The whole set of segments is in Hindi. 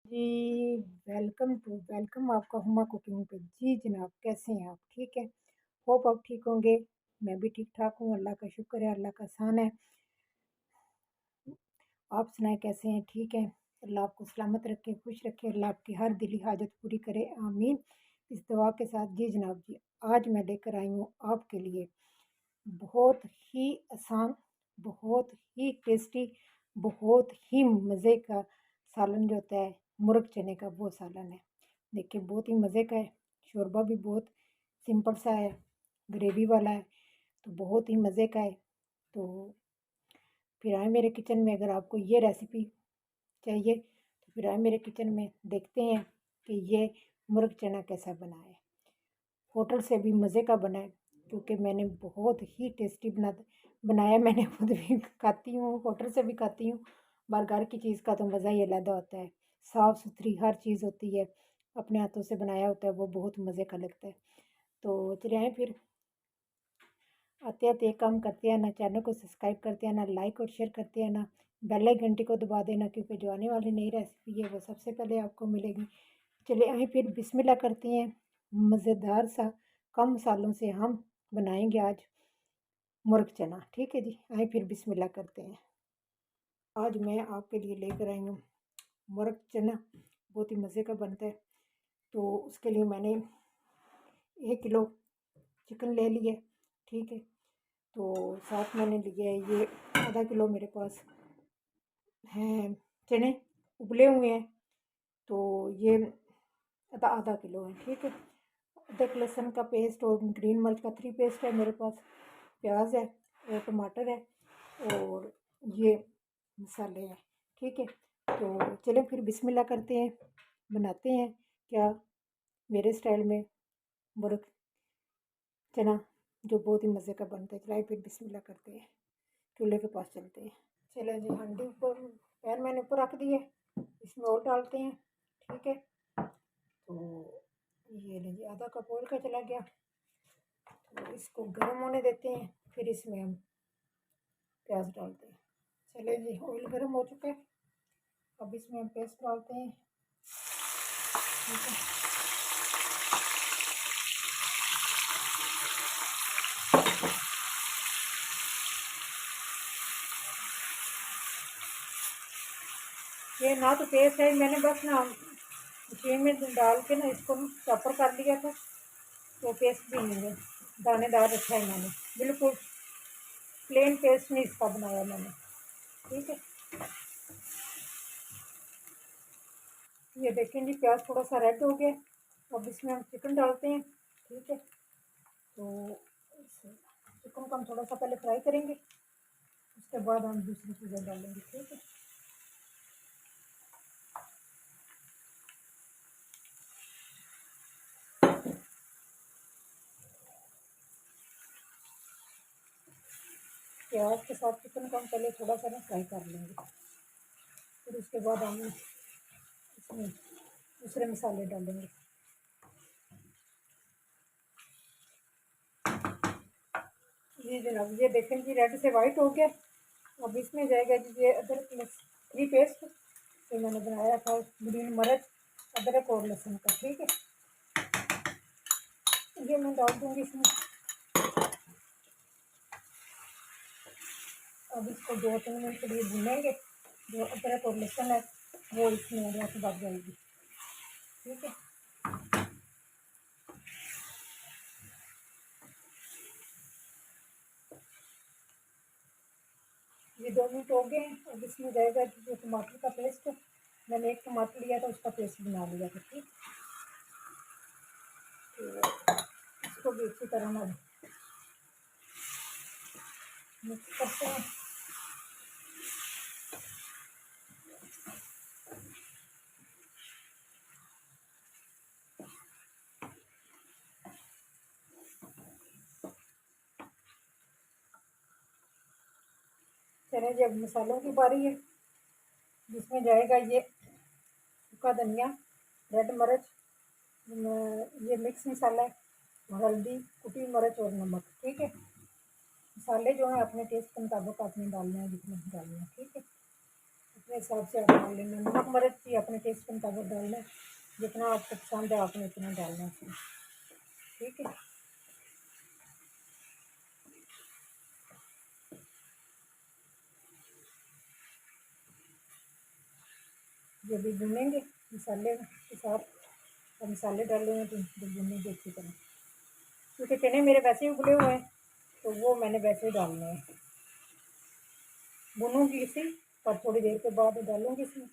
जी, वेलकम आपका हुमा कुकिंग पे। जी जनाब, कैसे हैं आप? ठीक है? होप आप ठीक होंगे। मैं भी ठीक-ठाक हूँ, अल्लाह का शुक्र है, अल्लाह का एहसान है। आप सुनाएँ कैसे हैं? ठीक हैं? अल्लाह आपको सलामत रखे, खुश रखे, अल्लाह आपकी हर दिली हाजत पूरी करे, आमीन। इस दुआ के साथ जी जनाब जी, आज मैं लेकर आई हूँ आपके लिए बहुत ही आसान, बहुत ही टेस्टी, बहुत ही मज़े का सालन जो होता है, मुर्ग चने का वो सालन है। देखिए बहुत ही मज़े का है, शोरबा भी बहुत सिंपल सा है, ग्रेवी वाला है, तो बहुत ही मज़े का है। तो फिर आए मेरे किचन में, अगर आपको ये रेसिपी चाहिए तो फिर आए मेरे किचन में, देखते हैं कि ये मुर्ग चना कैसा बना है। होटल से भी मज़े का बना है, क्योंकि मैंने बहुत ही टेस्टी बनाया। मैंने खुद भी खाती हूँ, होटल से भी खाती हूँ, पर घर की चीज़ का तो मज़ा ही अलग होता है। साफ़ सुथरी हर चीज़ होती है, अपने हाथों से बनाया होता है, वो बहुत मज़े का लगता है। तो चले आएँ फिर, आते आते एक काम करते हैं ना, चैनल को सब्सक्राइब करते हैं ना, लाइक और शेयर करते हैं ना, बेल आइकन घंटी को दबा देना, क्योंकि जो आने वाली नई रेसिपी है वो सबसे पहले आपको मिलेगी। चलिए आइए फिर बिस्मिल्लाह करते हैं। मज़ेदार सा कम मसालों से हम बनाएंगे आज मुर्ग चना। ठीक है जी, आइए फिर बिस्मिल्लाह करते हैं। आज मैं आपके लिए लेकर आई हूँ मुर्ग चना, बहुत ही मज़े का बनता है। तो उसके लिए मैंने 1 किलो चिकन ले लिया। ठीक है, तो साथ मैंने लिया है ये आधा किलो मेरे पास हैं चने उबले हुए हैं। तो ये आधा आधा किलो है। ठीक है, अदरक लहसुन का पेस्ट और ग्रीन मिर्च का 3 पेस्ट है मेरे पास, प्याज है और टमाटर है और ये मसाले हैं। ठीक है, तो चलें फिर बिस्मिल्लाह करते हैं, बनाते हैं क्या मेरे स्टाइल में मुर्ग चना, जो बहुत ही मज़े का बनता है। चलाइए फिर बिस्मिल्लाह करते हैं, चूल्हे के पास चलते हैं। चले जी, हांडी ऊपर, पैन मैंने ऊपर रख दिए, इसमें और डालते हैं। ठीक है, तो ये लीजिए आधा कप ऑयल का चला गया, तो इसको गर्म होने देते हैं, फिर इसमें हम प्याज डालते हैं। चले जी, ऑयल गर्म हो चुका है, अब इसमें हम पेस्ट डालते हैं। ठीक है, ये ना तो पेस्ट है, मैंने बस ना मशीन में डाल के ना इसको चॉपर कर लिया था, तो पेस्ट भी नहीं है, दानेदार रखा है मैंने, बिल्कुल प्लेन पेस्ट नहीं इसका बनाया मैंने। ठीक है, ये देखें जी, प्याज थोड़ा सा रेड हो गया, अब इसमें हम चिकन डालते हैं। ठीक है, तो चिकन को हम थोड़ा सा पहले फ्राई करेंगे, उसके बाद हम दूसरी चीज़ें डालेंगे। ठीक है, प्याज के साथ चिकन को हम पहले थोड़ा सा ना फ्राई कर लेंगे, फिर उसके बाद हम इसमें दूसरे मसाले डालेंगे। ये जनाब, ये देखें जी, रेड से वाइट हो गया, अब इसमें जाएगा जी ये अदरक लहसुन पेस्ट, जो मैंने बनाया था, ग्रीन मिर्च, अदरक और लहसुन का। ठीक है, ये मैं डाल दूँगी इसमें। अब इसको 2-3 मिनट के लिए भूनेंगे, जो अदरक और लहसुन है वो इसमें रस दब जाएगी। ठीक है, ये 2 मिनट हो गए हैं, अब इसमें जाएगा जो टमाटर का पेस्ट, मैंने एक टमाटर लिया था, उसका पेस्ट बना लिया था। ठीक, तो इसको भी अच्छी तरह हम मिक्स करते हैं। चलिए जी, अब मसालों की बारी है, जिसमें जाएगा ये सूखा धनिया, रेड मिर्च, ये मिक्स मसाला है, हल्दी, कुटी मिर्च और नमक। ठीक है, मसाले जो है अपने टेस्ट के मुताबिक आपने डालना है, जितना डालना है। ठीक है, अपने हिसाब से आप डाल लेना। नमक मिर्च भी अपने टेस्ट के मुताबिक डालना है, जितना आपको पसंद है आपने उतना डालना है उसमें। ठीक है, जो भी भूनेंगे मसाले के साथ, और मसाले डाले हैं तो भूनेंगे अच्छी तरह, क्योंकि चने मेरे वैसे ही उबले हुए हैं तो वो मैंने वैसे ही डालने हैं। भूनूंगी इसे, और थोड़ी देर के बाद डालूंगी इसमें,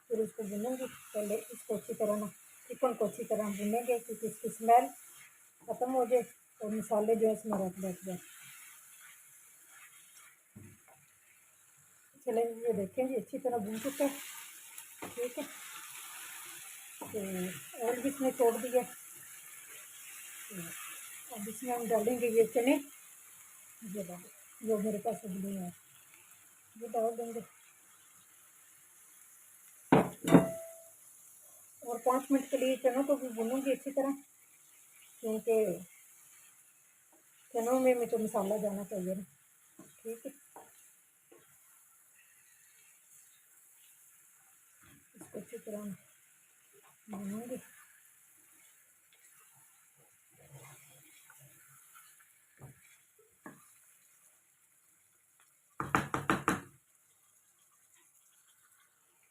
फिर उसको भूनूंगी। पहले इसको अच्छी तरह ना, चिकन को अच्छी तरह भूनेंगे क्योंकि इसकी स्मेल ख़त्म हो जाए और मसाले जो है इसमें रख बैठ जाए। चले ये देखेंगे अच्छी तरह भून चुका है। ठीक है, तो ऑयल भी इसमें छोड़ दिया। तो अब इसमें हम डालेंगे ये चने, ये डाल जो मेरे पास उबले हैं ये डाल देंगे, और 5 मिनट के लिए चनों को भी भूनूंगी अच्छी तरह, क्योंकि चनों में तो मसाला जाना चाहिए ना। ठीक है, इसको अच्छी तरह भूनूंगी।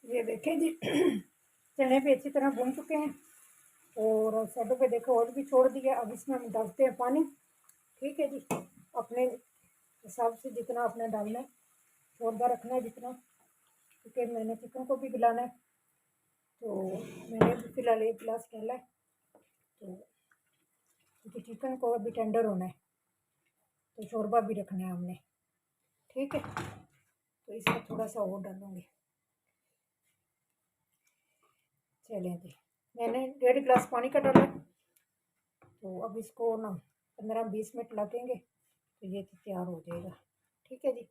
ये देखें जी चने भी अच्छी तरह भून चुके हैं, और साइडों पे देखो और भी छोड़ दिया। अब इसमें हम डालते हैं पानी। ठीक है जी, अपने हिसाब से जितना आपने डालना है, छोटा रखना है जितना, क्योंकि मैंने चिकन को भी गलाना है। तो मैंने फिलहाल 1 गिलास डाला है, तो क्योंकि चिकन को अभी टेंडर होना है तो शोरबा भी रखना है हमने। ठीक है, तो इसमें थोड़ा सा और डालूंगी। चलें जी, मैंने 1.5 गिलास पानी का डाला, तो अब इसको ना 15-20 मिनट लगेंगे तो ये तैयार हो जाएगा। ठीक है जी,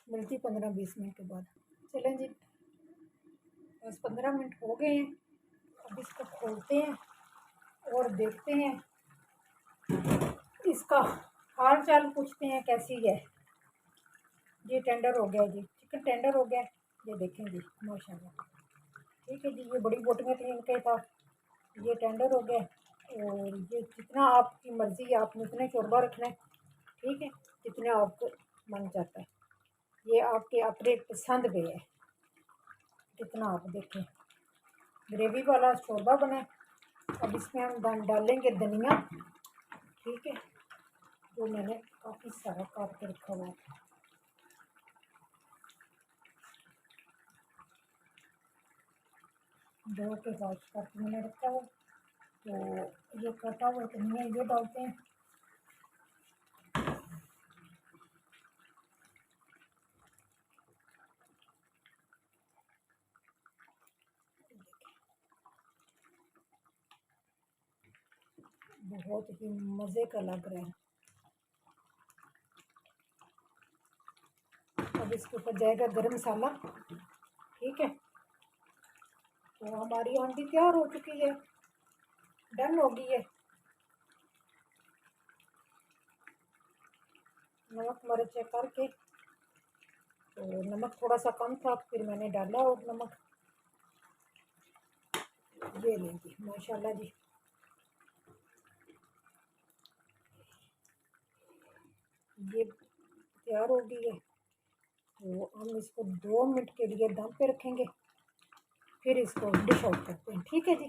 मिलती 15-20 मिनट के बाद। चलें जी, बस 15 मिनट हो गए हैं। अब इसको खोलते हैं और देखते हैं, इसका हाल चाल पूछते हैं कैसी है। ये टेंडर हो गया जी, चिकन टेंडर हो गया। ये देखें जी माशाल्लाह। ठीक है जी, ये बड़ी बोटियाँ थी इनके था, ये टेंडर हो गया। और ये जितना आपकी मर्ज़ी है आपने उतने शोरबा रखना है। ठीक है, जितना आपको मन चाहता है, ये आपके अपने पसंद पे है, जितना आप देखें। ग्रेवी वाला शोरबा बना है। अब इसमें हम डालेंगे धनिया। ठीक है, जो मैंने काफ़ी सारा काट के रखा हुआ है। दो के बाद काट मैंने रखा हुआ, तो ये कटा हुआ धनिया ये डालते हैं। बहुत ही मज़े का लग रहा है। अब इसके ऊपर जाएगा गरम मसाला। ठीक है, तो हमारी आंटी तैयार हो चुकी है, डन हो गई है। नमक मिर्च चेक करके, तो नमक थोड़ा सा कम था, फिर मैंने डाला और नमक। ये लेंगे माशाल्लाह जी, ये तैयार हो गई है। तो हम इसको 2 मिनट के लिए दम पे रखेंगे, फिर इसको डिश आउट करते हैं। ठीक है जी,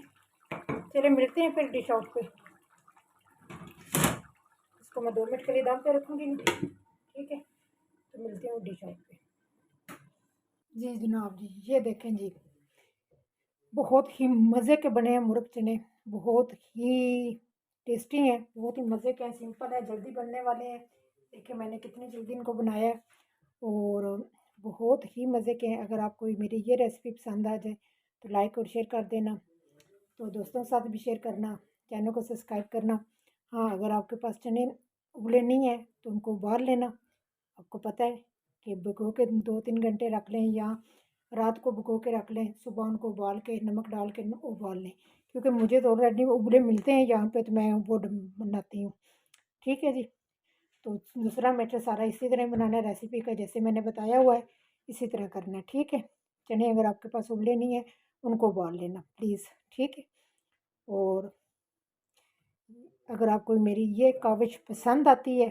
चलिए मिलते हैं फिर डिश आउट पे। इसको मैं 2 मिनट के लिए दम पे रखूँगी। ठीक है, तो मिलते हैं डिश आउट पे। जी जनाब जी, ये देखें जी, बहुत ही मज़े के बने हैं मुर्ग चने, बहुत ही टेस्टी हैं, बहुत ही मज़े के हैं, सिंपल है, जल्दी बनने वाले हैं। देखिए मैंने कितनी जल्दी इनको बनाया है, और बहुत ही मज़े के हैं। अगर आपको मेरी ये रेसिपी पसंद आ जाए तो लाइक और शेयर कर देना, तो दोस्तों के साथ भी शेयर करना, चैनल को सब्सक्राइब करना। हाँ, अगर आपके पास चने उबले नहीं हैं तो उनको उबाल लेना। आपको पता है कि भिगो के 2-3 घंटे रख लें, या रात को भिगो के रख लें, सुबह उनको उबाल के नमक डाल के उबाल लें, क्योंकि मुझे तो ऑलरेडी उबले मिलते हैं यहाँ पे, तो मैं वो बनाती हूँ। ठीक है जी, तो दूसरा मटर सारा इसी तरह बनाना है रेसिपी का, जैसे मैंने बताया हुआ है इसी तरह करना है, ठीक है। चने अगर आपके पास उबले नहीं है उनको उबाल लेना प्लीज़, ठीक है। और अगर आपको मेरी ये काविश पसंद आती है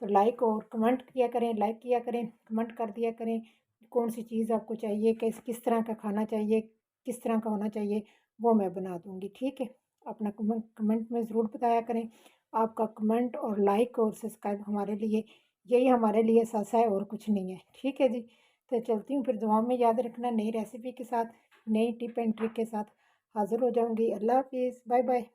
तो लाइक और कमेंट किया करें, लाइक किया करें, कमेंट कर दिया करें कौन सी चीज़ आपको चाहिए, किस तरह का खाना चाहिए, किस तरह का होना चाहिए, वो मैं बना दूँगी, ठीक है। अपना कमेंट में ज़रूर बताया करें। आपका कमेंट और लाइक और सब्सक्राइब हमारे लिए, यही हमारे लिए सासा है और कुछ नहीं है, ठीक है जी। तो चलती हूँ फिर, दुआ में याद रखना नई रेसिपी के साथ, नई टिप एंड ट्रिक के साथ हाज़िर हो जाऊँगी। अल्लाह हाफ़िज़, बाय बाय।